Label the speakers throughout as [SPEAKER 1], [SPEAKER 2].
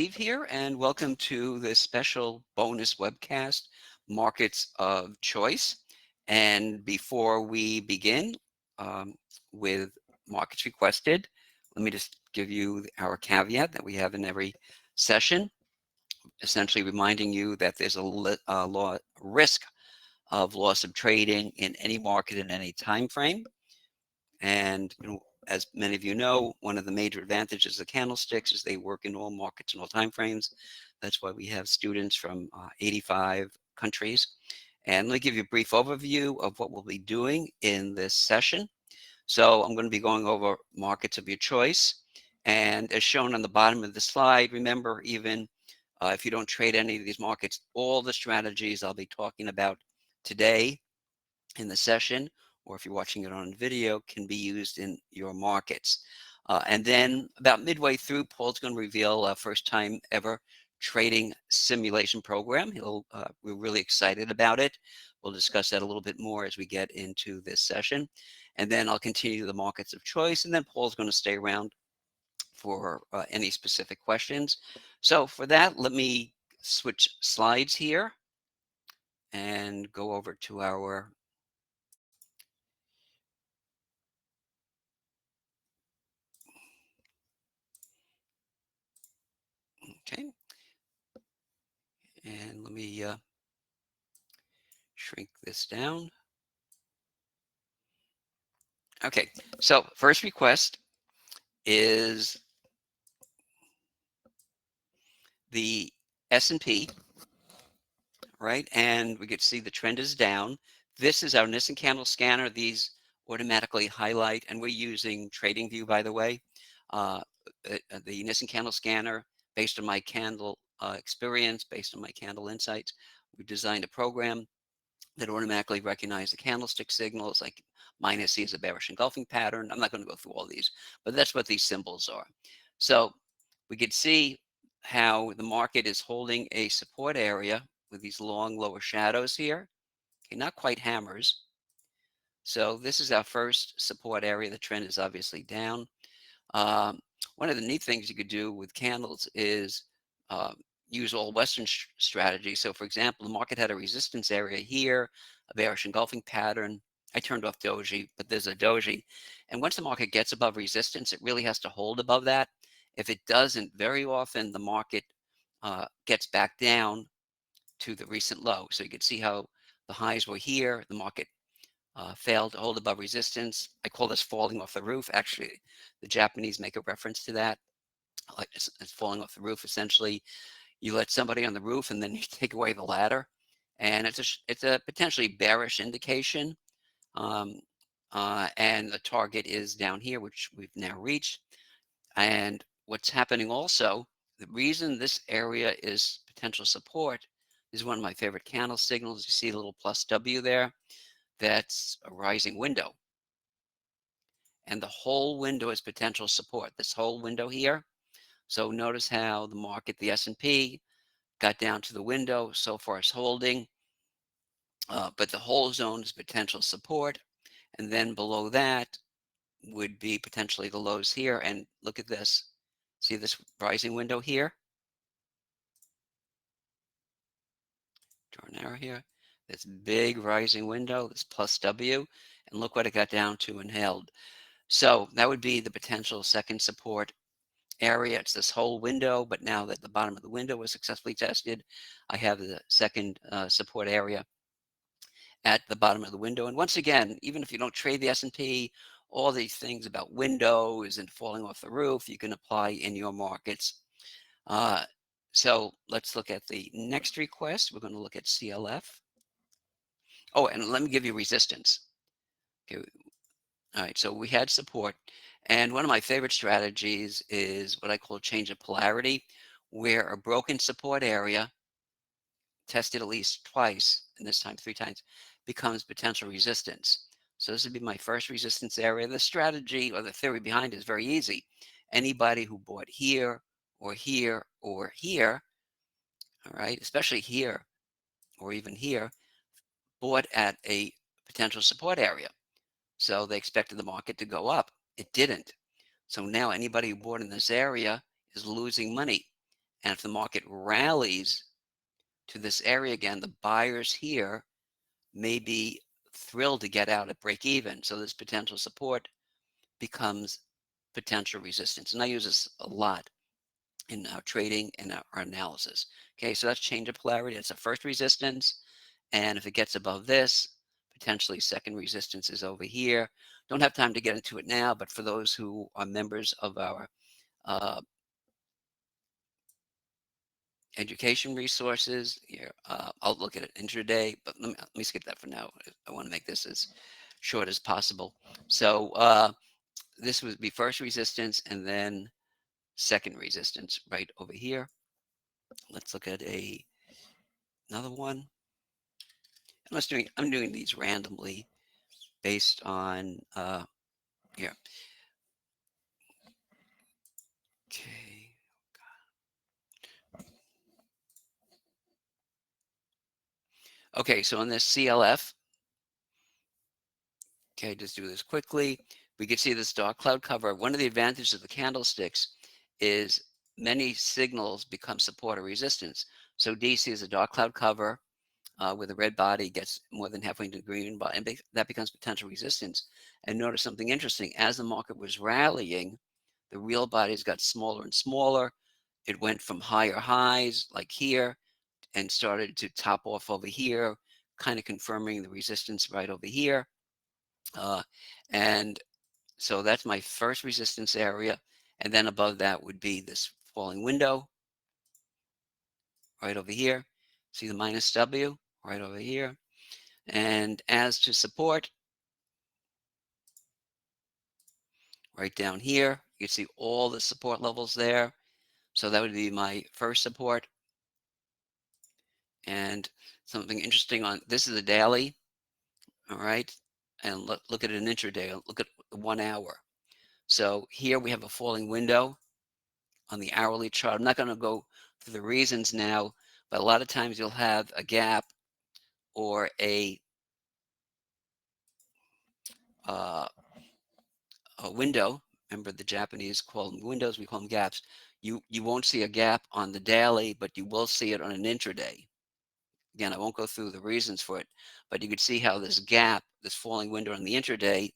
[SPEAKER 1] Steve here, and welcome to this special bonus webcast, Markets of Choice. And before we begin um, with markets requested, let me just give you our caveat that we have in every session, essentially reminding you that there's a risk of loss of trading in any market in any time frame. And as many of you know, one of the major advantages of candlesticks is they work in all markets and all time frames. That's why we have students from 85 countries. And let me give you a brief overview of what we'll be doing in this session. So I'm going to be going over markets of your choice. And as shown on the bottom of the slide, remember, even if you don't trade any of these markets, all the strategies I'll be talking about today in the session, or if you're watching it on video, can be used in your markets. And then about midway through, Paul's going to reveal a first time ever trading simulation program. We're really excited about it. We'll discuss that a little bit more as we get into this session. And then I'll continue the markets of choice, and then Paul's going to stay around for any specific questions. So for that, let me switch slides here and go over to our okay. And let me shrink this down. Okay, so first request is the S&P, right? And we can see the trend is down. This is our Nissen candle scanner. These automatically highlight, and we're using TradingView, by the way. The Nissen candle scanner, based on my candle experience, based on my candle insights, we designed a program that automatically recognize the candlestick signals, like minus C is a bearish engulfing pattern. I'm not going to go through all these, but that's what these symbols are. So we could see how the market is holding a support area with these long lower shadows here. Okay, not quite hammers. So this is our first support area. The trend is obviously down. Um, One of the neat things you could do with candles is um, use all Western strategy. So for example, the market had a resistance area here, a bearish engulfing pattern. I turned off doji, but there's a doji. And once the market gets above resistance, it really has to hold above that. If it doesn't, very often the market gets back down to the recent low. So you can see how the highs were here. The market failed to hold above resistance. I call this falling off the roof. Actually, the Japanese make a reference to that. Like it's falling off the roof. Essentially, you let somebody on the roof and then you take away the ladder. And it's a potentially bearish indication. Um, and the target is down here, which we've now reached. And what's happening also, the reason this area is potential support is one of my favorite candle signals. You see a little plus W there. That's a rising window. And the whole window is potential support, this whole window here. So notice how the market, the S&P, got down to the window. So far it's holding, but the whole zone is potential support. And then below that would be potentially the lows here. And look at this. See this rising window here? Draw an arrow here. This big rising window, this plus W. And look what it got down to and held. So that would be the potential second support area. It's this whole window, but now that the bottom of the window was successfully tested, I have the second support area at the bottom of the window. And once again, even if you don't trade the S&P, all these things about windows and falling off the roof, you can apply in your markets. Uh, so let's look at the next request. We're going to look at CLF. Oh, and let me give you resistance. Okay. All right, so we had support. And one of my favorite strategies is what I call change of polarity, where a broken support area, tested at least twice, and this time 3 times, becomes potential resistance. So this would be my first resistance area. The strategy or the theory behind it is very easy. Anybody who bought here or here or here, all right, especially here or even here, bought at a potential support area. So they expected the market to go up. It didn't. So now anybody who bought in this area is losing money. And if the market rallies to this area again, the buyers here may be thrilled to get out at break even. So this potential support becomes potential resistance. And I use this a lot in our trading and our analysis. Okay, so that's change of polarity. That's the first resistance. And if it gets above this, potentially second resistance is over here. Don't have time to get into it now, but for those who are members of our uh, education resources, here, I'll look at it intraday, but let me skip that for now. I want to make this as short as possible. So this would be first resistance and then second resistance right over here. Let's look at another one. I'm doing these randomly based on here. Okay. Okay, so on this CLF, okay, just do this quickly. We can see this dark cloud cover. One of the advantages of the candlesticks is many signals become support or resistance. So DC is a dark cloud cover where the red body gets more than halfway into the green body, and that becomes potential resistance. And notice something interesting. As the market was rallying, the real bodies got smaller and smaller. It went from higher highs like here and started to top off over here, kind of confirming the resistance right over here. Uh, and so that's my first resistance area. And then above that would be this falling window right over here. See the minus W right over here. And as to support, right down here, you can see all the support levels there. So that would be my first support. And something interesting on this is a daily, all right? And look at an intraday, look at the 1 hour. So here we have a falling window on the hourly chart. I'm not going to go through the reasons now, but a lot of times you'll have a gap or uh, a window. Remember, the Japanese call them windows, we call them gaps. You won't see a gap on the daily, but you will see it on an intraday. Again, I won't go through the reasons for it, but you could see how this gap, this falling window on the intraday,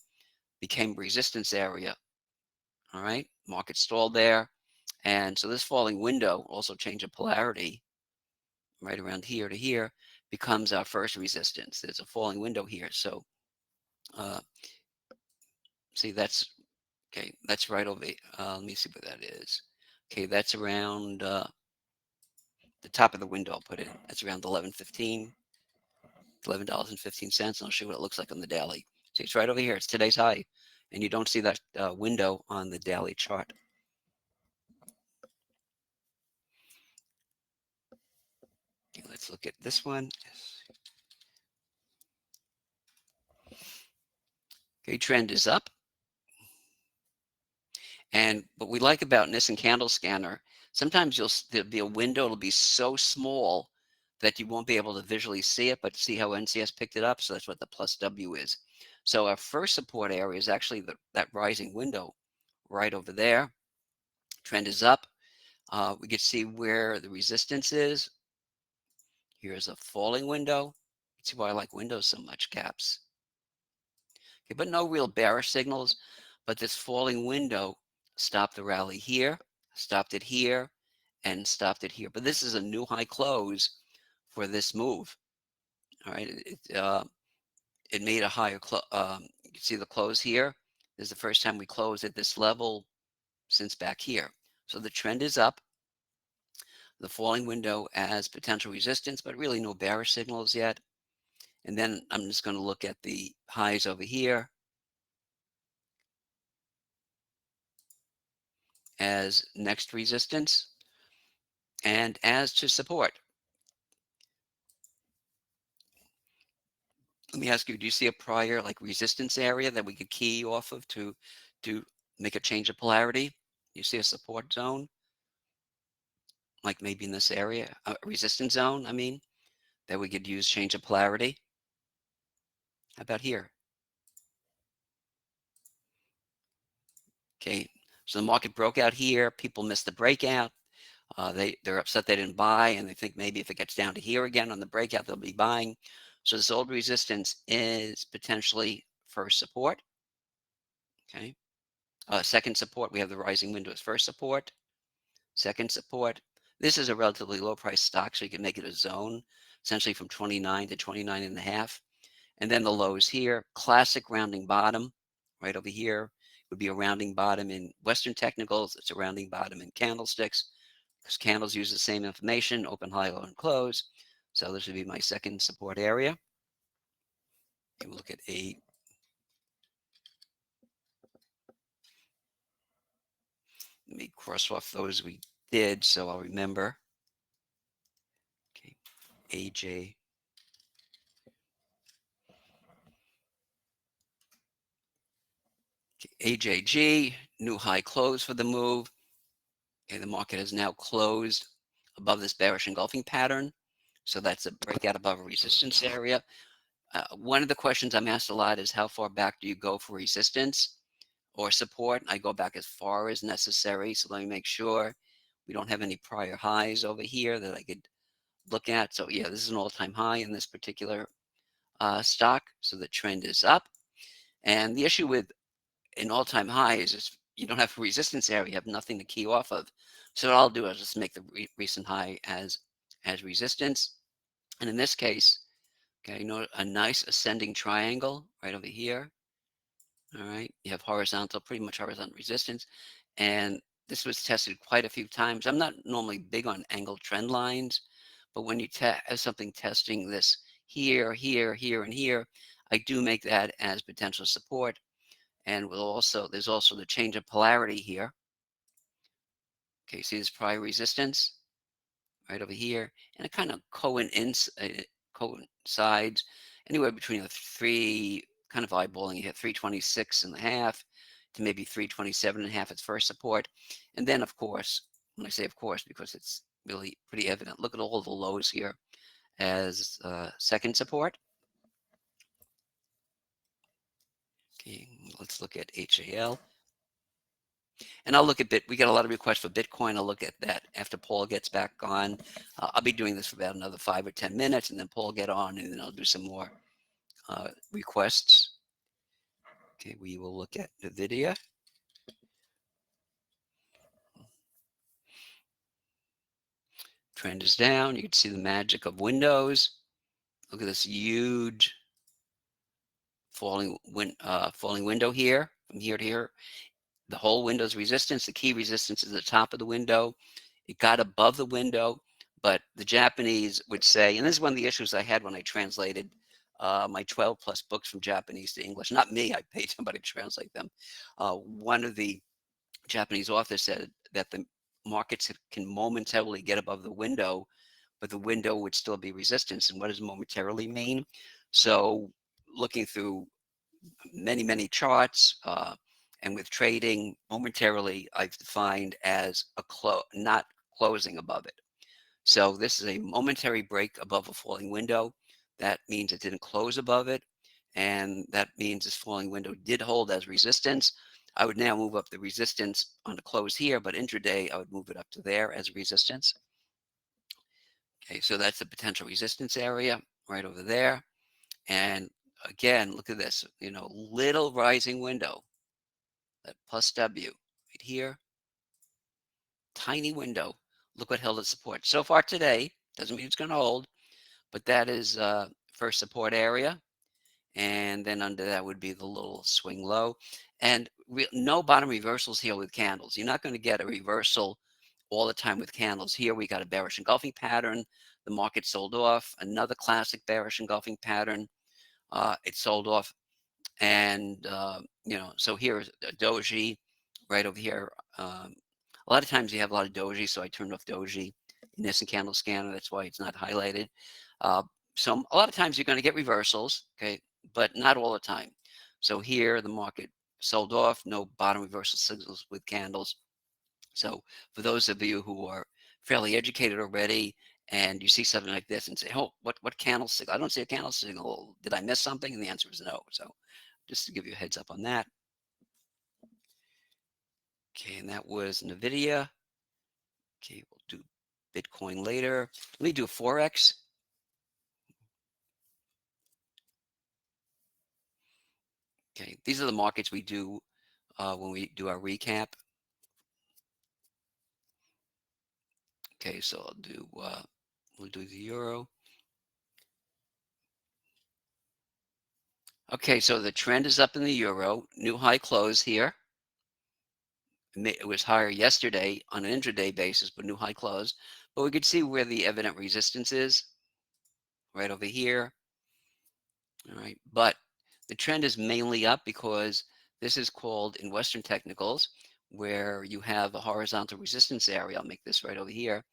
[SPEAKER 1] became resistance area. All right, market stalled there. And so this falling window, also change of polarity, right around here to here, becomes our first resistance. There's a falling window here. So uh, see, that's okay. That's right over. Let me see what that is. Okay, that's around the top of the window. I'll put it. That's around 11.15, $11.15. And I'll show you what it looks like on the daily. See, it's right over here. It's today's high, and you don't see that window on the daily chart. Okay, let's look at this one. Okay, trend is up. And what we like about Nissen Candle Scanner, sometimes there'll be a window, it'll be so small that you won't be able to visually see it, but see how NCS picked it up? So that's what the plus W is. So our first support area is actually that rising window right over there. Trend is up. We can see where the resistance is. Here's a falling window. You can see why I like windows so much, gaps. Okay, but no real bearish signals. But this falling window stopped the rally here, stopped it here, and stopped it here. But this is a new high close for this move. All right, it made a higher close. You can see the close here. This is the first time we closed at this level since back here. So the trend is up. The falling window as potential resistance, but really no bearish signals yet. And then I'm just going to look at the highs over here as next resistance. And as to support, let me ask you, do you see a prior like resistance area that we could key off of to make a change of polarity? You see a support zone, like maybe in this area, a resistance zone, I mean, that we could use change of polarity? How about here? Okay, so the market broke out here, people missed the breakout. They're upset they didn't buy, and they think maybe if it gets down to here again on the breakout, they'll be buying. So this old resistance is potentially first support. Okay. Second support, we have the rising window as first support. Second support. This is a relatively low price stock, so you can make it a zone, essentially from 29 to 29 and a half. And then the lows here, classic rounding bottom right over here would be a rounding bottom in Western technicals. It's a rounding bottom in candlesticks because candles use the same information, open, high, low, and close. So this would be my second support area. We'll look at a, let me cross off those we did so I'll remember. Okay, AJ. Okay, AJG, new high close for the move. Okay, the market has now closed above this bearish engulfing pattern. So that's a breakout above a resistance area. One of the questions I'm asked a lot is how far back do you go for resistance or support? I go back as far as necessary. So let me make sure we don't have any prior highs over here that I could look at. So yeah, this is an all-time high in this particular stock. So the trend is up. And the issue with an all-time high is just you don't have a resistance area. You have nothing to key off of. So what I'll do is just make the recent high as resistance. And in this case, okay, you know, a nice ascending triangle right over here. All right, you have horizontal, pretty much horizontal resistance. And this was tested quite a few times. I'm not normally big on angled trend lines, but when you have something testing this here, here, here, and here, I do make that as potential support. And we'll also, there's also the change of polarity here. Okay, see this prior resistance right over here, and it kind of coincides anywhere between a three, kind of eyeballing here, 326 and a half to maybe 327 and a half its first support. And then of course, when I say of course, because it's really pretty evident, look at all the lows here as second support. Okay, let's look at HAL. And I'll look at we got a lot of requests for Bitcoin. I'll look at that after Paul gets back on. I'll be doing this for about another 5 or 10 minutes, and then Paul get on, and then I'll do some more requests. Okay, we will look at NVIDIA. Trend is down. You can see the magic of windows. Look at this huge falling window here, from here to here. The whole window's resistance. The key resistance is the top of the window. It got above the window, but the Japanese would say, and this is one of the issues I had when I translated my 12 plus books from Japanese to English. Not me, I paid somebody to translate them. One of the Japanese authors said that the markets can momentarily get above the window, but the window would still be resistance. And what does momentarily mean? So looking through many charts, and with trading, momentarily I've defined as not closing above it. So this is a momentary break above a falling window. That means it didn't close above it, and that means this falling window did hold as resistance. I would now move up the resistance on the close here, but intraday I would move it up to there as resistance. Okay, so that's the potential resistance area right over there. And again, look at this, you know, little rising window, that plus W right here, tiny window. Look what held its support. So far today, doesn't mean it's going to hold, but that is first support area. And then under that would be the little swing low. And no bottom reversals here with candles. You're not going to get a reversal all the time with candles. Here we got a bearish engulfing pattern. The market sold off. Another classic bearish engulfing pattern. It sold off. And, you know, so here's a doji right over here. A lot of times you have a lot of doji, so I turned off doji in this and candle scanner. That's why it's not highlighted. So a lot of times you're going to get reversals, okay, but not all the time. So here the market sold off, no bottom reversal signals with candles. So for those of you who are fairly educated already and you see something like this and say, oh, what candle signal? I don't see a candle signal. Did I miss something? And the answer is no. So just to give you a heads up on that. Okay, and that was NVIDIA. Okay, we'll do Bitcoin later. Let me do Forex. Okay, these are the markets we do when we do our recap. Okay, so we'll do the euro. Okay, so the trend is up in the euro, new high close here. It was higher yesterday on an intraday basis, but new high close. But we could see where the evident resistance is, right over here. All right, but the trend is mainly up because this is called in Western technicals, where you have a horizontal resistance area. I'll make this right over here.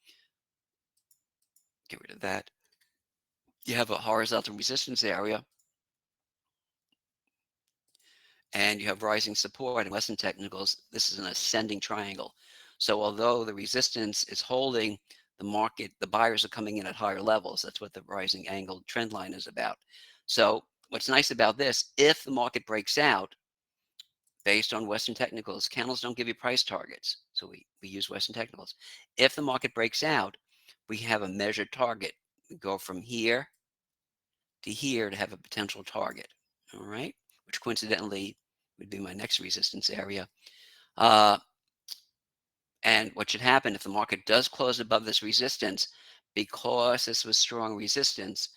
[SPEAKER 1] Get rid of that. You have a horizontal resistance area, and you have rising support. In Western technicals, this is an ascending triangle. So although the resistance is holding, the market, the buyers are coming in at higher levels. That's what the rising angle trend line is about. So what's nice about this, if the market breaks out, based on Western technicals, candles don't give you price targets. So we use Western technicals. If the market breaks out, we have a measured target. We go from here to here to have a potential target. All right, which coincidentally would be my next resistance area. And what should happen if the market does close above this resistance, because this was strong resistance,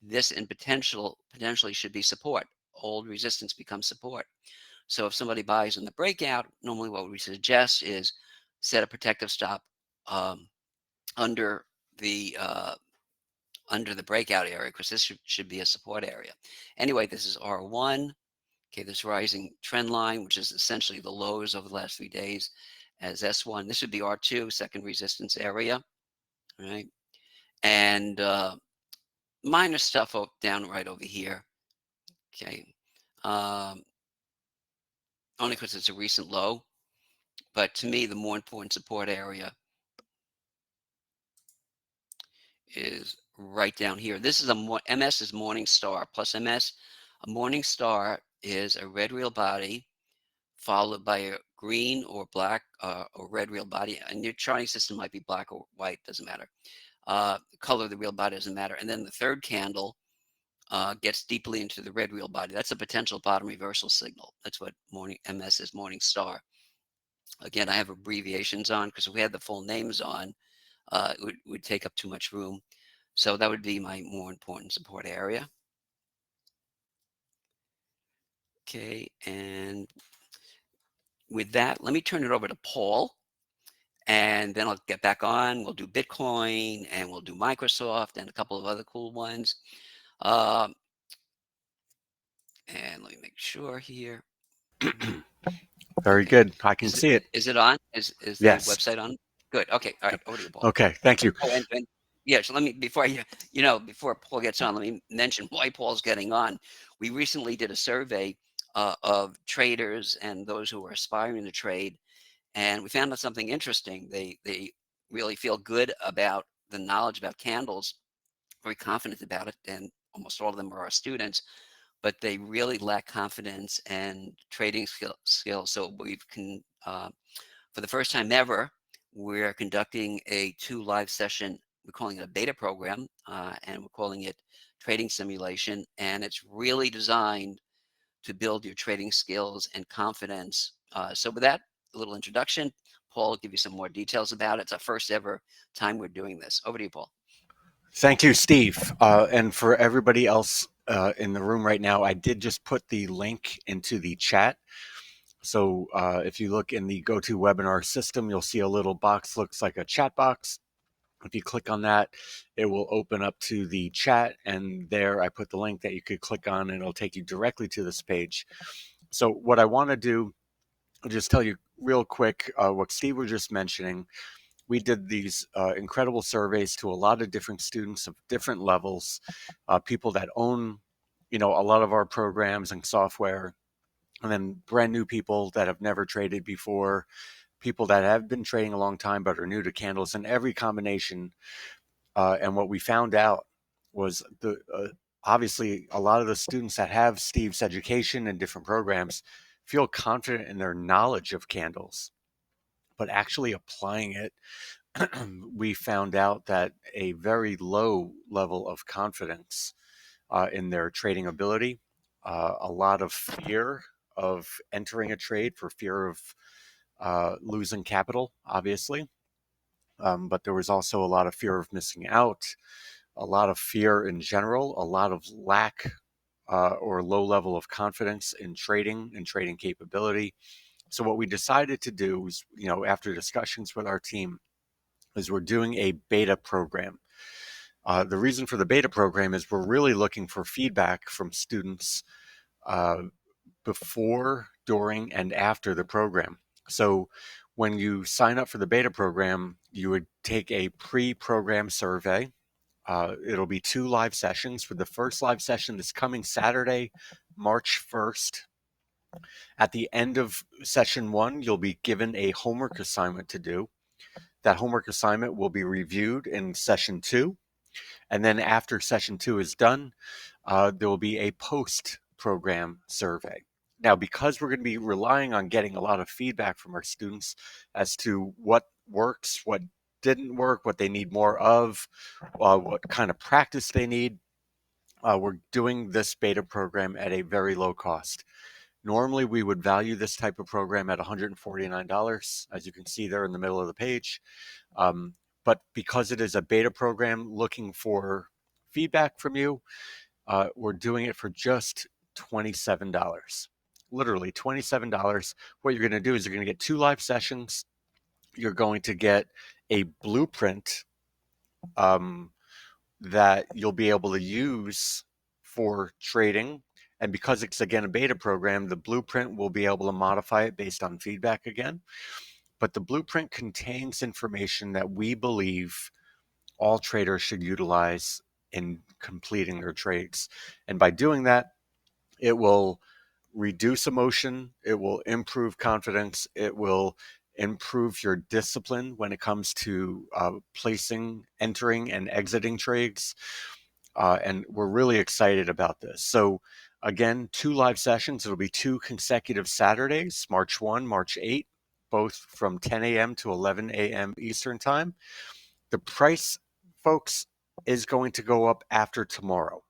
[SPEAKER 1] this in potentially should be support. Old resistance becomes support. So if somebody buys in the breakout, normally what we suggest is set a protective stop um, under the breakout area, because this should be a support area. Anyway, this is R1. Okay, this rising trend line, which is essentially the lows over the last 3 days, as S1. This would be R2, second resistance area, right? And minor stuff down right over here. Okay, only because it's a recent low. But to me, the more important support area is right down here. This is MS is Morning Star plus MS. A Morning Star is a red real body followed by a green or black or red real body. And your charting system might be black or white, doesn't matter. Color of the real body doesn't matter. And then the third candle gets deeply into the red real body. That's a potential bottom reversal signal. That's what MS is, Morning Star. Again, I have abbreviations on because if we had the full names on, it would take up too much room. So that would be my more important support area. Okay, and with that, let me turn it over to Paul, and then I'll get back on. We'll do Bitcoin, and we'll do Microsoft, and a couple of other cool ones. And let me make sure here.
[SPEAKER 2] Very good. I can see it.
[SPEAKER 1] Is it on? Is the
[SPEAKER 2] Yes.
[SPEAKER 1] website on? Good. Okay. All right. Over to you, Paul.
[SPEAKER 2] Okay. Thank you.
[SPEAKER 1] Oh, and yeah. So let me before before Paul gets on, let me mention why Paul's getting on. We recently did a survey of traders and those who are aspiring to trade, and we found out something interesting. They really feel good about the knowledge about candles, very confident about it, and almost all of them are our students, but they really lack confidence and trading skills. So for the first time ever, we're conducting a 2 live session. We're calling it a beta program, and we're calling it trading simulation. And it's really designed to build your trading skills and confidence. So with that, a little introduction. Paul will give you some more details about it. It's our first ever time we're doing this. Over to you, Paul.
[SPEAKER 2] Thank you, Steve. And for everybody else in the room right now, I did just put the link into the chat. So if you look in the GoToWebinar system, you'll see a little box, looks like a chat box. If you click on that, it will open up to the chat, and there I put the link that you could click on, and it'll take you directly to this page. So what I want to do, I'll just tell you real quick what Steve was just mentioning. We did these incredible surveys to a lot of different students of different levels, people that own, a lot of our programs and software, and then brand new people that have never traded before, people that have been trading a long time but are new to candles, and every combination. And what we found out was obviously a lot of the students that have Steve's education and different programs feel confident in their knowledge of candles, but actually applying it we found out that a very low level of confidence in their trading ability, a lot of fear of entering a trade for fear of losing capital, obviously. But there was also a lot of fear of missing out, a lot of fear in general, a lot of lack or low level of confidence in trading and trading capability. So what we decided to do was, after discussions with our team, is we're doing a beta program. The reason for the beta program is we're really looking for feedback from students uh, before, during, and after the program. So when you sign up for the beta program, you would take a pre-program survey. It'll be 2 live sessions, with the first live session this coming Saturday, March 1st. At the end of session 1, you'll be given a homework assignment to do. That homework assignment will be reviewed in session 2. And then after session 2 is done, there will be a post-program survey. Now, because we're going to be relying on getting a lot of feedback from our students as to what works, what didn't work, what they need more of, what kind of practice they need, we're doing this beta program at a very low cost. Normally, we would value this type of program at $149, as you can see there in the middle of the page. But because it is a beta program looking for feedback from you, we're doing it for just $27. Literally $27. What you're going to do is you're going to get 2 live sessions. You're going to get a blueprint that you'll be able to use for trading. And because it's, again, a beta program, the blueprint will be able to modify it based on feedback again. But the blueprint contains information that we believe all traders should utilize in completing their trades. And by doing that, it will reduce emotion, it will improve confidence, it will improve your discipline when it comes to placing, entering, and exiting trades. And we're really excited about this. So again, 2 live sessions. It'll be 2 consecutive Saturdays, March 1, March 8, both from 10 a.m. to 11 a.m. Eastern Time. The price, folks, is going to go up after tomorrow.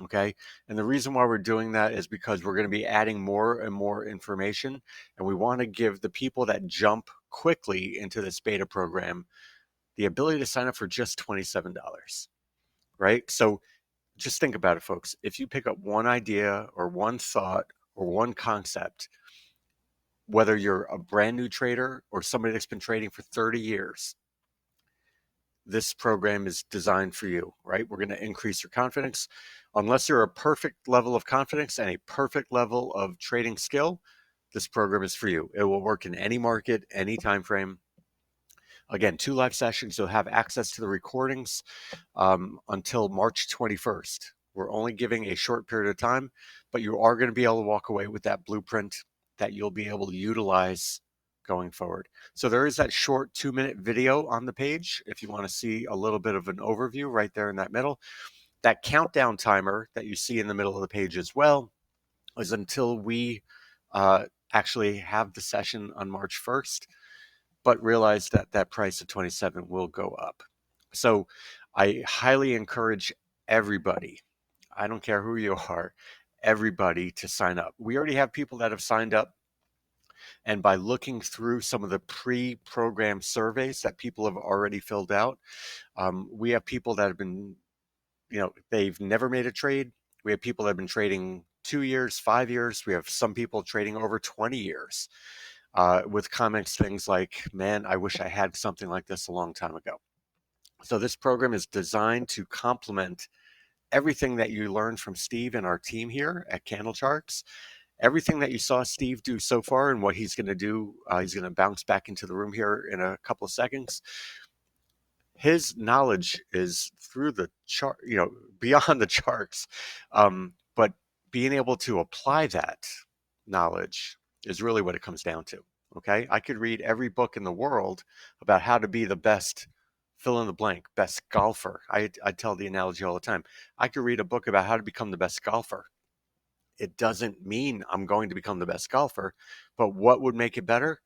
[SPEAKER 2] Okay. And the reason why we're doing that is because we're going to be adding more and more information. And we want to give the people that jump quickly into this beta program the ability to sign up for just $27. Right. So just think about it, folks. If you pick up one idea or one thought or one concept, whether you're a brand new trader or somebody that's been trading for 30 years, this program is designed for you, right? We're going to increase your confidence. Unless you're a perfect level of confidence and a perfect level of trading skill, this program is for you. It will work in any market, any time frame. Again, 2 live sessions. You'll have access to the recordings until March 21st. We're only giving a short period of time, but you are going to be able to walk away with that blueprint that you'll be able to utilize going forward. So there is that short 2-minute video on the page if you want to see a little bit of an overview right there in that middle. That countdown timer that you see in the middle of the page as well is until we actually have the session on March 1st, but realize that that price of 27 will go up. So I highly encourage everybody, I don't care who you are, everybody to sign up. We already have people that have signed up. And by looking through some of the pre-programmed surveys that people have already filled out, we have people that have been, they've never made a trade. We have people that have been trading 2 years, 5 years. We have some people trading over 20 years with comments, things like, man, I wish I had something like this a long time ago. So this program is designed to complement everything that you learned from Steve and our team here at Candle Sharks. Everything that you saw Steve do so far and what he's going to do, he's going to bounce back into the room here in a couple of seconds. His knowledge is through the chart, beyond the charts. But being able to apply that knowledge is really what it comes down to. Okay. I could read every book in the world about how to be the best fill in the blank, best golfer. I tell the analogy all the time. I could read a book about how to become the best golfer. It doesn't mean I'm going to become the best golfer, but what would make it better?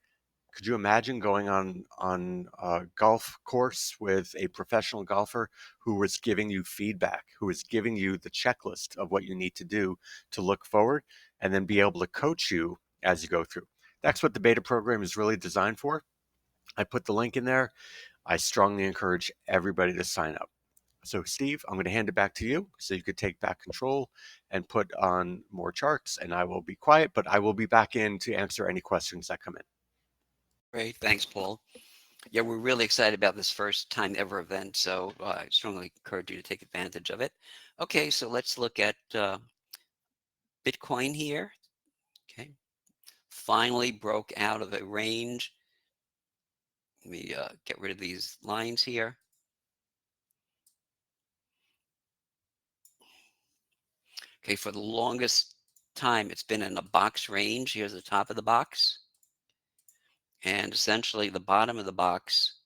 [SPEAKER 2] Could you imagine going on a golf course with a professional golfer who was giving you feedback, who was giving you the checklist of what you need to do to look forward, and then be able to coach you as you go through? That's what the beta program is really designed for. I put the link in there. I strongly encourage everybody to sign up. So Steve, I'm going to hand it back to you so you could take back control and put on more charts, and I will be quiet, but I will be back in to answer any questions that come in.
[SPEAKER 1] Great. Thanks, Paul. Yeah, we're really excited about this first time ever event, so I strongly encourage you to take advantage of it. Okay, so let's look at Bitcoin here. Okay, finally broke out of a range. Let me get rid of these lines here. Okay, for the longest time, it's been in a box range. Here's the top of the box. And essentially the bottom of the box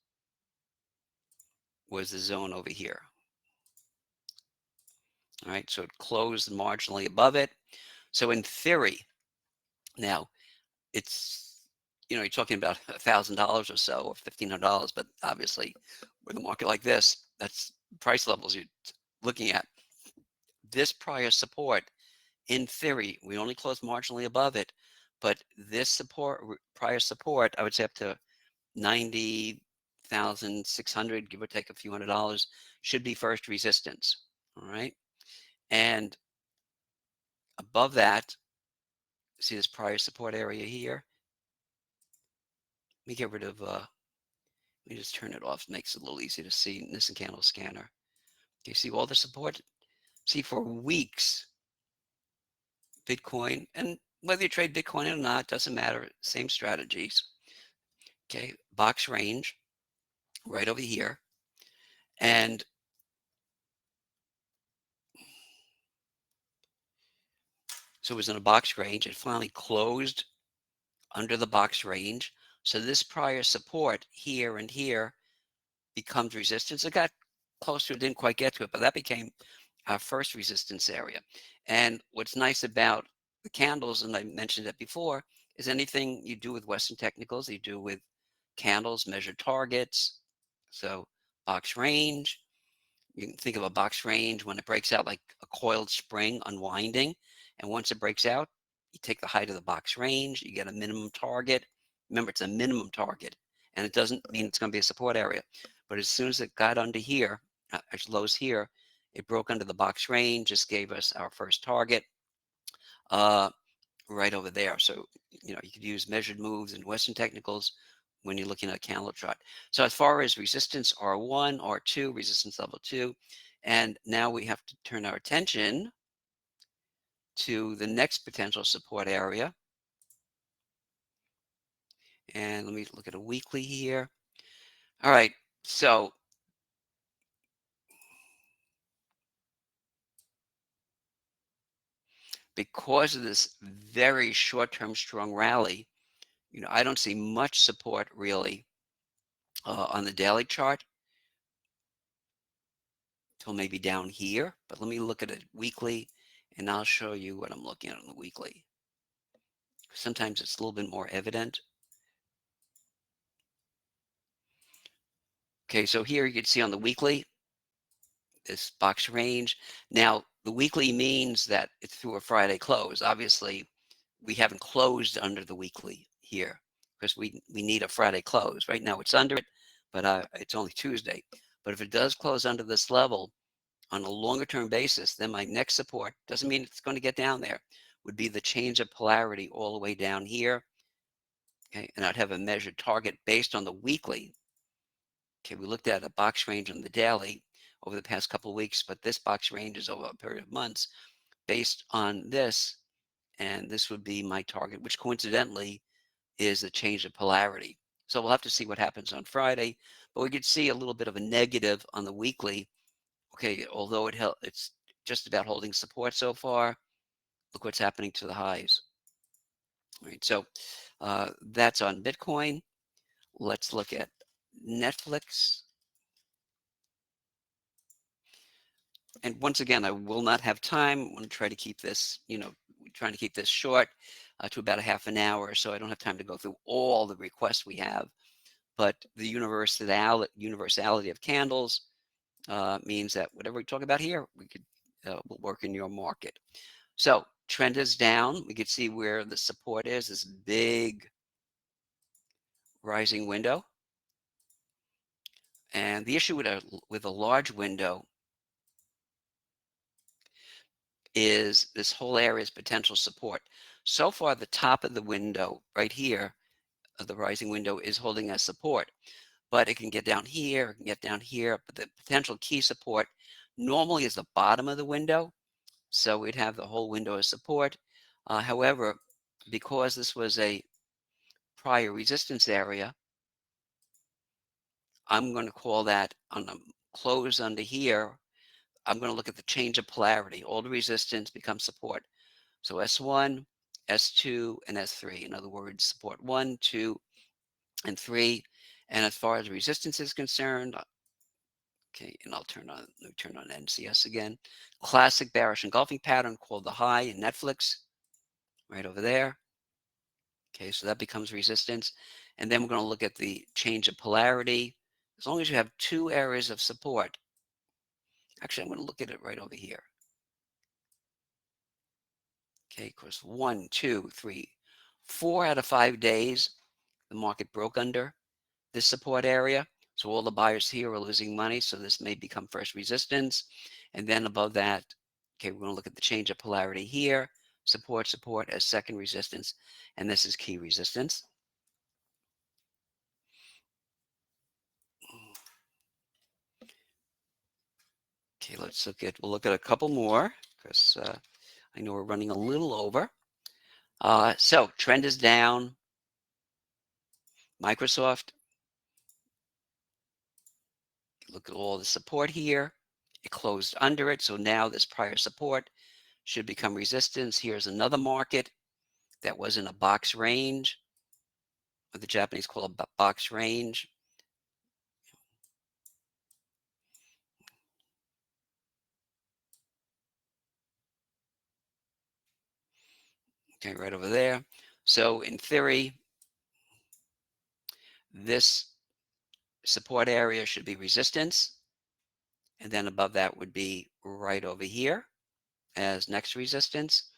[SPEAKER 1] was the zone over here. All right, so it closed marginally above it. So in theory, now it's, you're talking about $1,000 or so, or $1,500, but obviously with a market like this, that's price levels you're looking at. This prior support, in theory, we only closed marginally above it, but this support, prior support, I would say up to 90,600, give or take a few $100, should be first resistance. All right. And above that, see this prior support area here? Let me get rid of, let me just turn it off. It makes it a little easier to see Nissen Candle Scanner. You see all the support? See, for weeks, Bitcoin, and whether you trade Bitcoin or not, doesn't matter, same strategies. Okay, box range right over here. And so it was in a box range. It finally closed under the box range. So this prior support here and here becomes resistance. It got close to it, didn't quite get to it, but that became our first resistance area. And what's nice about the candles, and I mentioned it before, is anything you do with Western technicals, you do with candles, measure targets. So box range, you can think of a box range when it breaks out like a coiled spring unwinding. And once it breaks out, you take the height of the box range, you get a minimum target. Remember, it's a minimum target, and it doesn't mean it's going to be a support area. But as soon as it got under here, as lows here, it broke under the box range, just gave us our first target right over there. So, you could use measured moves and Western technicals when you're looking at a candle chart. So as far as resistance, R1, R2, resistance level 2, and now we have to turn our attention to the next potential support area. And let me look at a weekly here. All right, so because of this very short-term strong rally, I don't see much support really on the daily chart till maybe down here. But let me look at it weekly, and I'll show you what I'm looking at on the weekly. Sometimes it's a little bit more evident. Okay, so here you can see on the weekly, this box range. Now, the weekly means that it's through a Friday close. Obviously, we haven't closed under the weekly here because we need a Friday close. Right now it's under it, but it's only Tuesday. But if it does close under this level on a longer term basis, then my next support, doesn't mean it's going to get down there, would be the change of polarity all the way down here. Okay, and I'd have a measured target based on the weekly. Okay, we looked at a box range on the daily over the past couple of weeks, but this box range is over a period of months based on this, and this would be my target, which coincidentally is the change of polarity. So we'll have to see what happens on Friday, but we could see a little bit of a negative on the weekly. Okay, although it's just about holding support so far, look what's happening to the highs. All right, so that's on Bitcoin. Let's look at Netflix. And once again, I will not have time. I want to try to keep this, trying to keep this short to about a half an hour, so I don't have time to go through all the requests we have. But the universality of candles means that whatever we talk about here, we could will work in your market. So trend is down. We could see where the support is, this big rising window. And the issue with a large window is this whole area is potential support. So far, the top of the window right here, of the rising window, is holding as support, but it can get down here, it can get down here. But the potential key support normally is the bottom of the window, so we'd have the whole window as support. However, because this was a prior resistance area, I'm going to call that on the close under here. I'm going to look at the change of polarity. All the resistance becomes support. So S1, S2, and S3. In other words, support 1, 2, and 3. And as far as resistance is concerned, okay, and let me turn on NCS again. Classic bearish engulfing pattern called the high in Netflix, right over there. Okay, so that becomes resistance. And then we're going to look at the change of polarity. As long as you have two areas of support, actually, I'm going to look at it right over here. Okay, of course, 1, 2, 3, 4 out of 5 days, the market broke under this support area. So all the buyers here are losing money. So this may become first resistance. And then above that, okay, we're going to look at the change of polarity here. Support, support as second resistance. And this is key resistance. Okay, we'll look at a couple more because I know we're running a little over. So trend is down. Microsoft, look at all the support here. It closed under it. So now this prior support should become resistance. Here's another market that was in a box range, what the Japanese call a box range. Okay, right over there. So in theory, this support area should be resistance. And then above that would be right over here as next resistance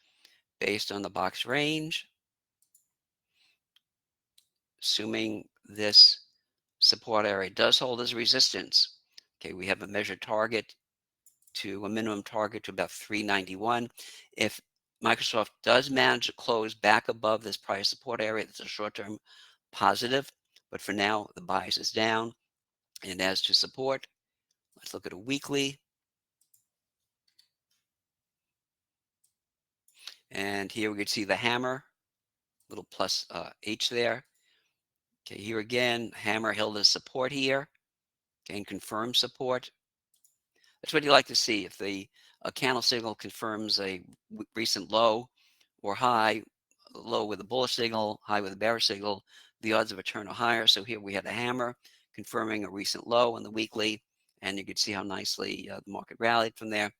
[SPEAKER 1] based on the box range. Assuming this support area does hold as resistance. Okay, we have a measured target to a minimum target to about 391. If Microsoft does manage to close back above this price support area, that's a short-term positive. But for now, the bias is down. And as to support, let's look at a weekly. And here we can see the hammer, little plus H there. Okay, here again, hammer held as support here. Okay, and confirm support. That's what you like to see. If the candle signal confirms a recent low or high, low with a bullish signal, high with a bearish signal, the odds of a turn are higher. So here we had a hammer confirming a recent low on the weekly, and you could see how nicely the market rallied from there.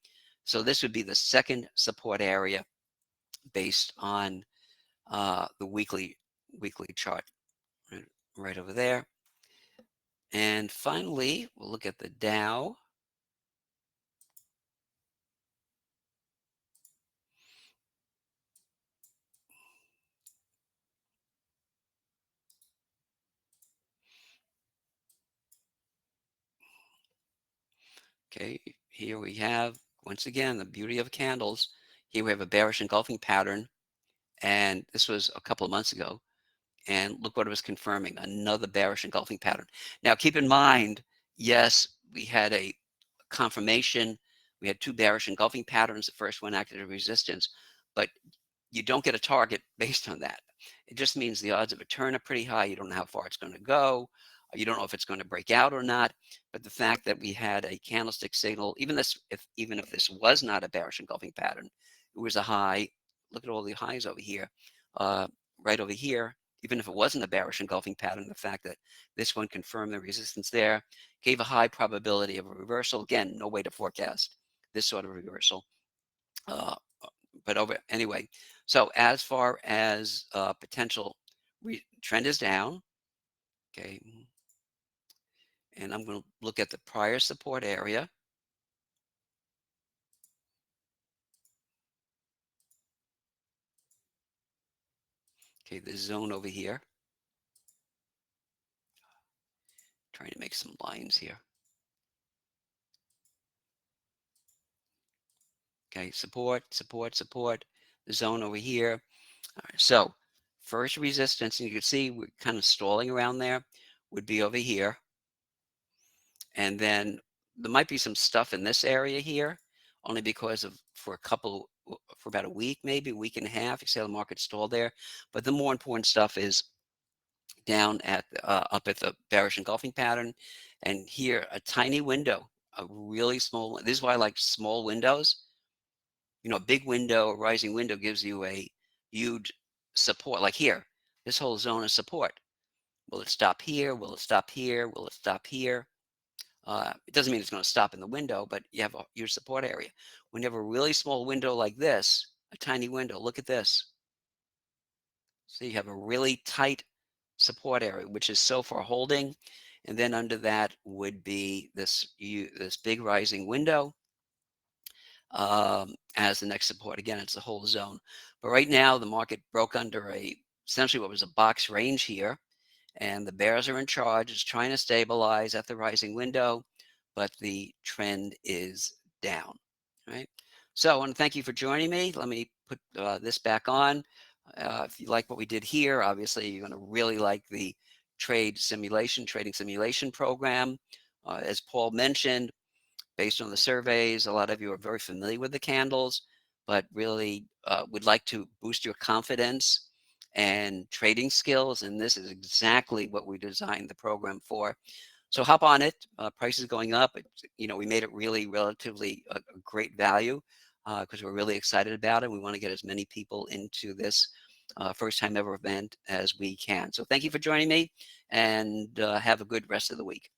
[SPEAKER 1] So this would be the second support area based on the weekly chart right over there. And finally, we'll look at the Dow. Okay, here we have, once again, the beauty of candles. Here we have a bearish engulfing pattern, and this was a couple of months ago. And look what it was confirming, another bearish engulfing pattern. Now, keep in mind, yes, we had a confirmation. We had two bearish engulfing patterns. The first one acted as resistance, but you don't get a target based on that. It just means the odds of a turn are pretty high. You don't know how far it's going to go. You don't know if it's going to break out or not. But the fact that we had a candlestick signal, even if this was not a bearish engulfing pattern, it was a high. Look at all the highs over here, right over here. Even if it wasn't a bearish engulfing pattern, the fact that this one confirmed the resistance there gave a high probability of a reversal. Again, no way to forecast this sort of reversal. But anyway, So as far as potential trend is down, okay, and I'm going to look at the prior support area. Okay, this zone over here. Trying to make some lines here. Okay, support, support, support. The zone over here. All right, so first resistance, and you can see we're kind of stalling around there, would be over here. And then there might be some stuff in this area here, only because of for about a week, maybe a week and a half. You see how the market stalled there. But the more important stuff is down at up at the bearish engulfing pattern, and here a tiny window, a really small. This is why I like small windows. You know, a big window, a rising window gives you a huge support. Like here, this whole zone of support. Will it stop here? Will it stop here? Will it stop here? It doesn't mean it's going to stop in the window, but you have your support area. When you have a really small window like this, a tiny window, look at this. So you have a really tight support area, which is so far holding. And then under that would be this big rising window as the next support. Again, it's the whole zone. But right now, the market broke under essentially what was a box range here. And the bears are in charge. It's trying to stabilize at the rising window, but the trend is down. Right. So I want to thank you for joining me. Let me put this back on. If you like what we did here, obviously you're going to really like the trading simulation program. As Paul mentioned, based on the surveys, a lot of you are very familiar with the candles, but really would like to boost your confidence and trading skills. And this is exactly what we designed the program for. So hop on it. Prices going up. We made it really relatively a great value because we're really excited about it. We want to get as many people into this first time ever event as we can. So thank you for joining me, and have a good rest of the week.